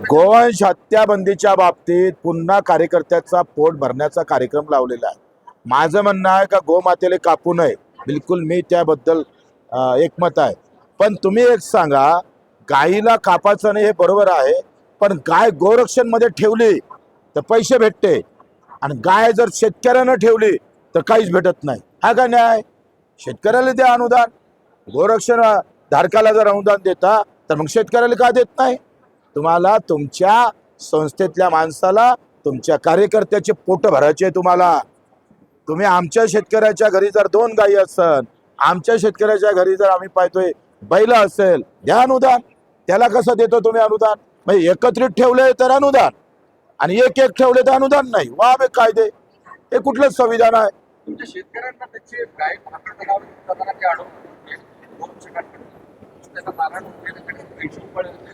गोवंश हत्याबंदीच्या बाबतीत पुन्हा कार्यकर्त्याचा पोट भरण्याचा कार्यक्रम लावलेला आहे। माझं म्हणणं आहे का गोमातेला कापू नये, बिलकुल मी त्याबद्दल एकमत आहे। पण तुम्ही एक सांगा, गायीला कापायचं नाही हे बरोबर आहे, पण गाय गोरक्षण मध्ये ठेवली तर पैसे भेटते आणि गाय जर शेतकऱ्यानं ठेवली तर काहीच भेटत नाही। हा का न्याय? शेतकऱ्याला द्या अनुदान, गोरक्षण धारकाला जर अनुदान देता तर मग शेतकऱ्याला का देत नाही? तुम्हाला तुमच्या संस्थेतल्या माणसाला तुमच्या कार्यकर्त्याचे पोट भरायचे तुम्ही आमच्या शेतकऱ्याच्या घरी जर 2 गायी असेल, आमच्या शेतकऱ्याच्या घरी जर आम्ही पाहतोय बैल असेल, द्या अनुदान। त्याला कसं देतो तुम्ही अनुदान? म्हणजे एकत्रित ठेवले तर अनुदान आणि एक एक ठेवले तर अनुदान नाही। वा बे कायदे, हे कुठलं संविधान आहे? तुमच्या शेतकऱ्यांना त्याचे गाय भाकर जनावर करताना ते अडवून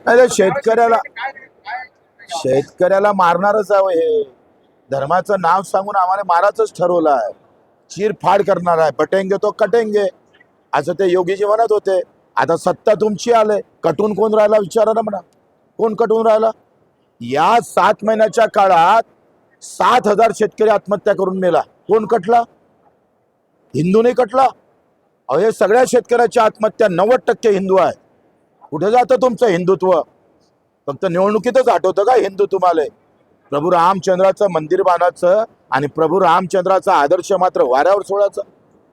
नाही, शेतकऱ्याला मारणारच आहे हे। धर्माचं नाव सांगून आम्हाला मारायचंच ठरवलं आहे, चीरफाड करणार आहे, बटेंगे तो कटेंगे असं ते योगीजी म्हणत होते। आता सत्ता तुमची आले, कटून कोण राहिला विचारा ना, म्हणा कोण कटून राहिला? या 7 महिन्याच्या काळात 7,000 शेतकरी आत्महत्या करून मेला। कोण कटला? हिंदू नाही कटला। अहो, हे सगळ्या शेतकऱ्याच्या आत्महत्या 90% हिंदू आहे। कुठे जातं तुमचं हिंदुत्व? फक्त निवडणुकीतच आठवतं का हिंदू तुम्हाला? प्रभू रामचंद्राचं मंदिर बांधायचं आणि प्रभू रामचंद्राचा आदर्श मात्र वाऱ्यावर सोडायचा।